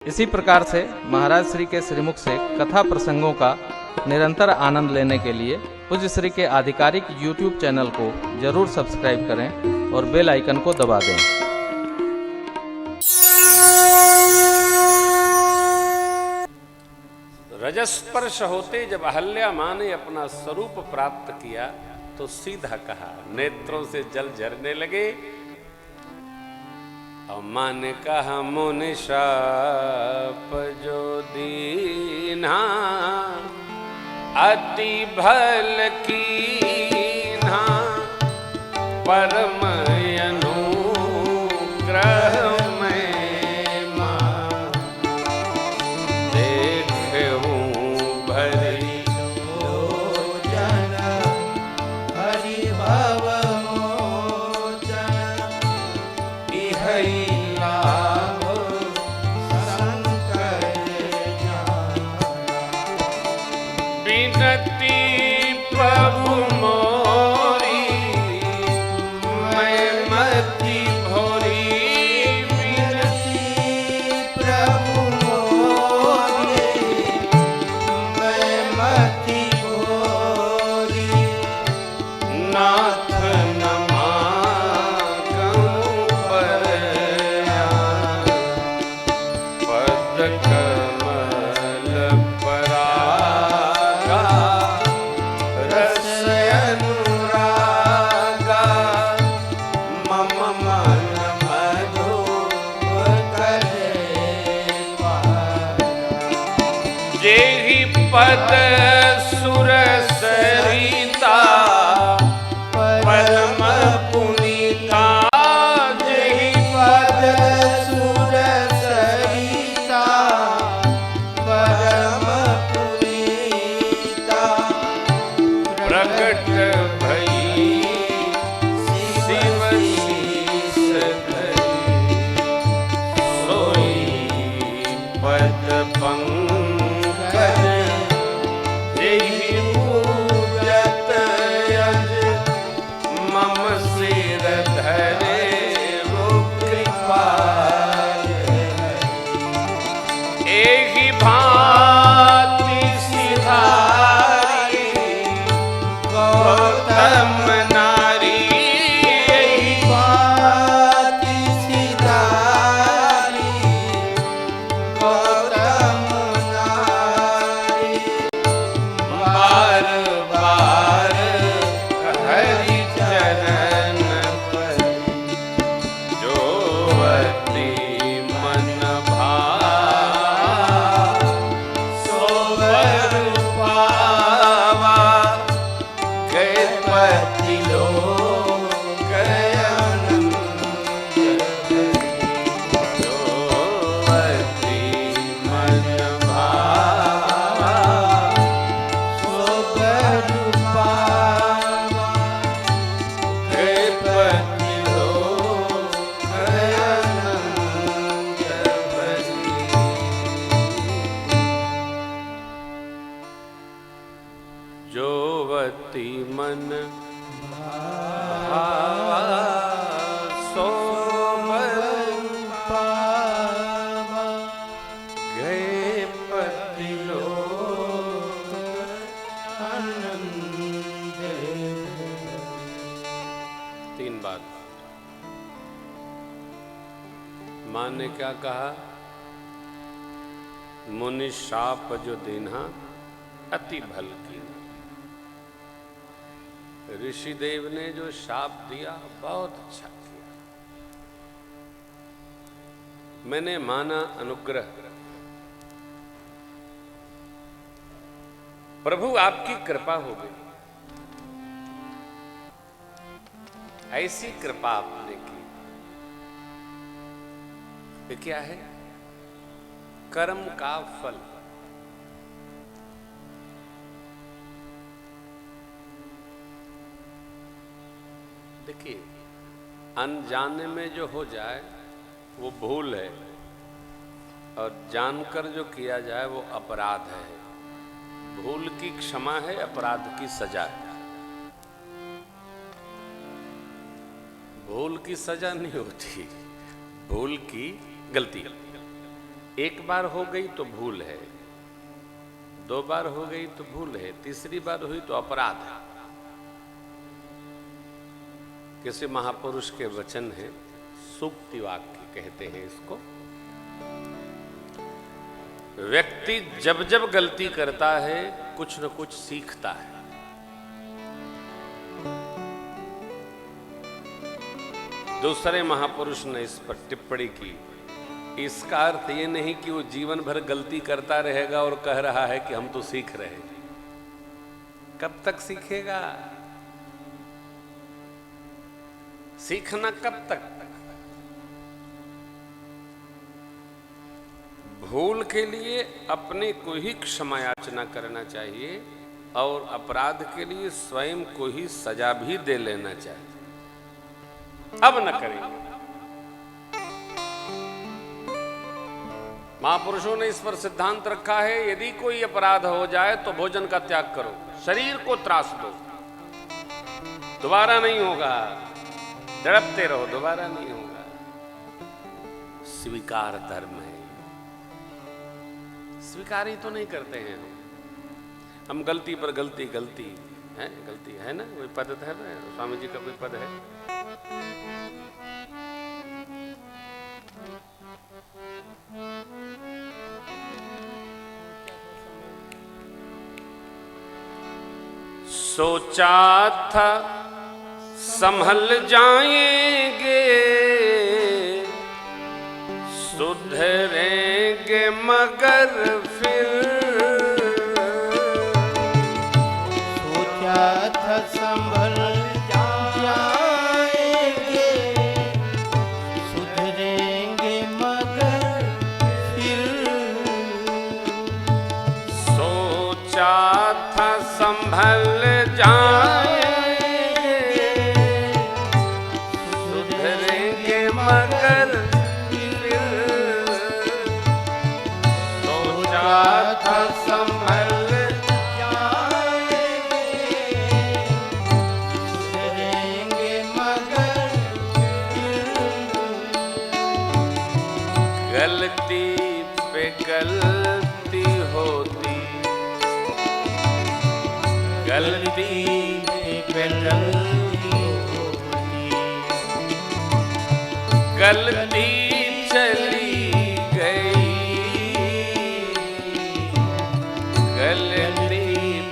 इसी प्रकार से महाराज श्री के श्रीमुख से कथा प्रसंगों का निरंतर आनंद लेने के लिए पूज्य श्री के आधिकारिक YouTube चैनल को जरूर सब्सक्राइब करें और बेल आइकन को दबा दें। रजस्पर्श होते जब अहल्या मां ने अपना स्वरूप प्राप्त किया तो सीधा कहा, नेत्रों से जल झरने लगे। और मां ने कहा, मुनि शाप जो दीना अति भल कीन्हा, परम अनुग्रह में मां देखूं भरी लोचन, हरि भव मोचन, इहै लाभ शंकर जाना। विनती प्रभु मोरी मैं मति भोरी, विनती प्रभु मोरी मैं मति भोरी, नाथ न मांगूं परया, पद कमल परागा, रस अनुरागा, मम मन मधुर करे पारा। जेहि पद सुर सरिता परम पुनीता, जेहि पद सुर सरिता परम पुनीता, प्रकट भई शिव शीस धरि, सोई पद पंकज, जेहि पूजत यज, मम सिर धरे वो कृपाल। एहि भांति सिधारी गौतम नारी, एहि भांति सिधारी गौतम नारी, बार बार हरि चरण परि, जोवति मन भावा, सो वर पावा, गए पति लोक अनंत धरि, जोवति मन भावा, सो वर पावा, गए पति लोक अनंत धरि। जोवति मन भावा, सो वर पावा, गए पति लोक आनंद। तीन बात मां ने क्या कहा, मुनि शाप जो दीन्हा अति भल कीन्हा। ऋषिदेव ने जो शाप दिया बहुत अच्छा किया, मैंने माना अनुग्रह। प्रभु आपकी कृपा हो गई, ऐसी कृपा आपने की। ये क्या है? कर्म का फल। देखिए, अनजाने में जो हो जाए वो भूल है, और जानकर जो किया जाए वो अपराध है। भूल की क्षमा है, अपराध की सजा है। भूल की सजा नहीं होती, भूल की गलती। एक बार हो गई तो भूल है, 2 बार हो गई तो भूल है, तीसरी बार हुई तो अपराध है। किसी महापुरुष के वचन है, सूक्ति वाक्य कहते हैं इसको। व्यक्ति जब जब गलती करता है कुछ न कुछ सीखता है। दूसरे महापुरुष ने इस पर टिप्पणी की, इसका अर्थ ये नहीं कि वो जीवन भर गलती करता रहेगा और कह रहा है कि हम तो सीख रहे हैं। कब तक सीखेगा? सीखना कब तक? भूल के लिए अपने को ही क्षमा याचना करना चाहिए और अपराध के लिए स्वयं को ही सजा भी दे लेना चाहिए। अब न करेंगे। महापुरुषों ने इस पर सिद्धांत रखा है, यदि कोई अपराध हो जाए तो भोजन का त्याग करो, शरीर को त्रास दो, दोबारा नहीं होगा, तड़पते रहो, दोबारा नहीं होगा। स्वीकार धर्म है, स्वीकार ही तो नहीं करते हैं हम गलती पर गलती, गलती है ना। कोई पद है ना, स्वामी जी का कोई पद है, सोचा था संभल जाएंगे, सुधरेंगे मगर फिर, सोचा था संभल जाएंगे, सुधरेंगे मगर फिर, सोचा था संभल जाएंगे, सुधरेंगे मगर फिर, सोचा था संभल जाएंगे, सुधरेंगे मगर फिर, गलती पे गलती होती, गलती पे गलती होती, गलती चली गई, गलती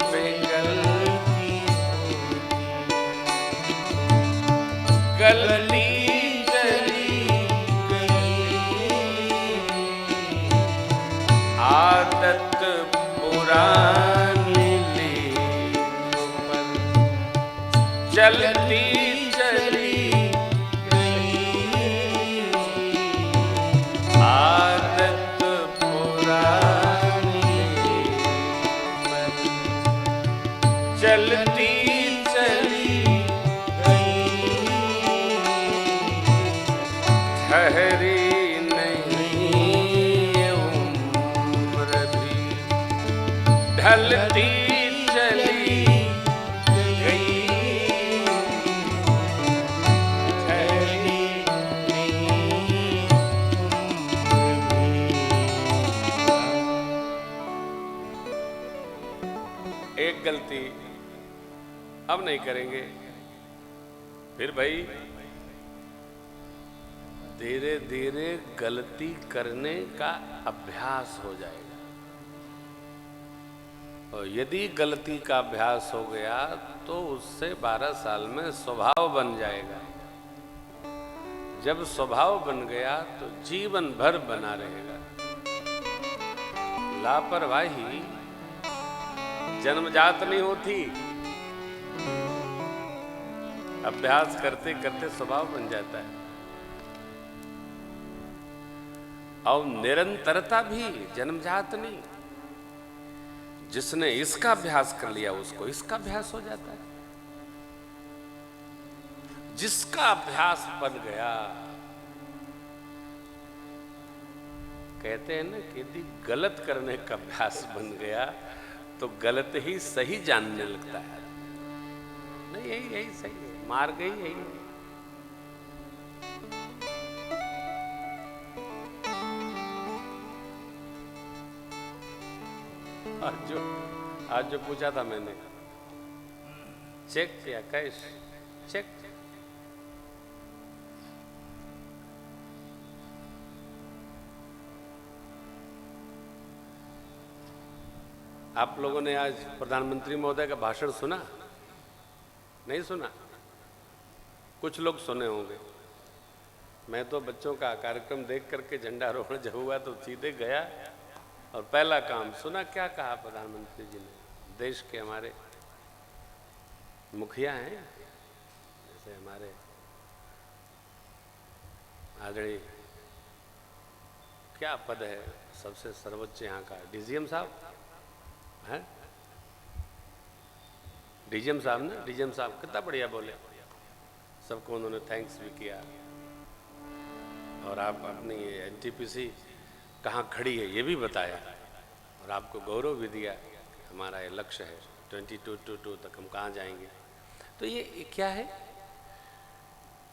पे गलती होती, गलती चली गई, आदत पुरानी ली पर चलती चली गई, आदत पुरानी पर चलती चली गई, ठहरी नहीं उम्र भी ढलती चली गई, ठहरी नहीं उम्र भी। एक गलती अब नहीं करेंगे, फिर भाई धीरे धीरे गलती करने का अभ्यास हो जाएगा, और यदि गलती का अभ्यास हो गया तो उससे 12 साल में स्वभाव बन जाएगा। जब स्वभाव बन गया तो जीवन भर बना रहेगा। लापरवाही जन्मजात नहीं होती, अभ्यास करते करते स्वभाव बन जाता है। और निरंतरता भी जन्मजात नहीं, जिसने इसका अभ्यास कर लिया उसको इसका अभ्यास हो जाता है। जिसका अभ्यास बन गया, कहते हैं ना कि यदि गलत करने का अभ्यास बन गया तो गलत ही सही जानने लगता है। नहीं, यही सही है, मार्ग ही यही है। आज जो पूछा था मैंने, चेक या कैश? चेक। आप लोगों ने आज प्रधानमंत्री महोदय का भाषण सुना? नहीं सुना? कुछ लोग सुने होंगे। मैं तो बच्चों का कार्यक्रम देख करके झंडारोहण जब हुआ तो सीधे गया और पहला काम सुना। क्या कहा प्रधानमंत्री जी ने? देश के हमारे मुखिया हैं, जैसे हमारे आदरणीय, क्या पद है सबसे सर्वोच्च यहाँ का, डीजीएम साहब हैं? डीजीएम साहब ना, डीजीएम साहब कितना बढ़िया बोले, सबको उन्होंने थैंक्स भी किया। और आप अपनी एनटीपीसी कहाँ खड़ी है ये भी बताया और आपको गौरव भी दिया। हमारा ये लक्ष्य है 2022 तक हम कहाँ जाएंगे। तो ये क्या है,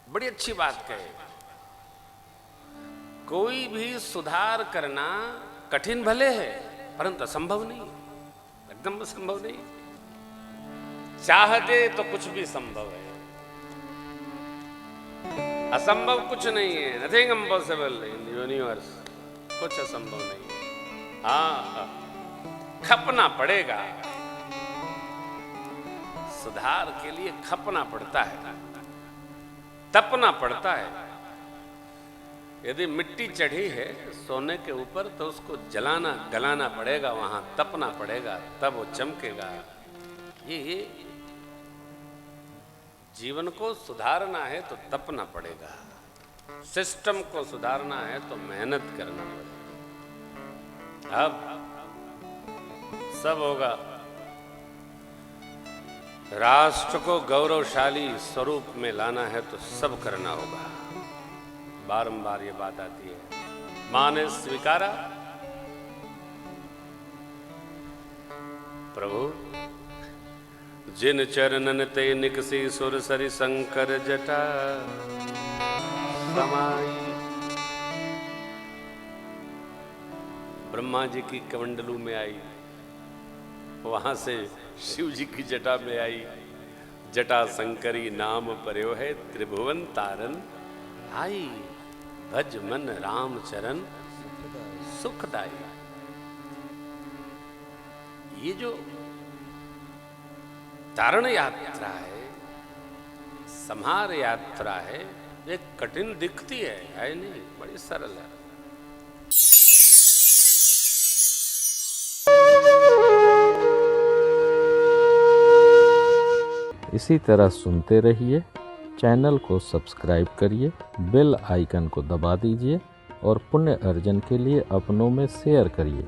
बड़ी अच्छी बात कहे। कोई भी सुधार करना कठिन भले है परंतु असंभव नहीं, एकदम असंभव नहीं। चाहते तो कुछ भी संभव है, असंभव कुछ नहीं है। नथिंग इम्पॉसिबल इन यूनिवर्स, कुछ असंभव नहीं है। हाँ, खपना पड़ेगा, सुधार के लिए खपना पड़ता है, तपना पड़ता है। यदि मिट्टी चढ़ी है सोने के ऊपर तो उसको जलाना गलाना पड़ेगा, वहां तपना पड़ेगा, तब वो चमकेगा। ये जीवन को सुधारना है तो तपना पड़ेगा, सिस्टम को सुधारना है तो मेहनत करना पड़ेगा। अब सब होगा। राष्ट्र को गौरवशाली स्वरूप में लाना है तो सब करना होगा। बारंबार ये बात आती है। मां ने स्वीकारा, प्रभु जिन चरणन ते निकसी सुर सरि शंकर जटा समाई। ब्रह्मा जी की कमंडलू में आई, वहां से शिव जी की जटा में आई। जटा शंकरी नाम पर्यो है, त्रिभुवन तारन आई। भज मन राम चरण सुखदाई। ये जो तारण यात्रा है, संहार यात्रा है, ये कठिन दिखती है नहीं, बड़ी सरल है। इसी तरह सुनते रहिए, चैनल को सब्सक्राइब करिए, बेल आइकन को दबा दीजिए और पुण्य अर्जन के लिए अपनों में शेयर करिए।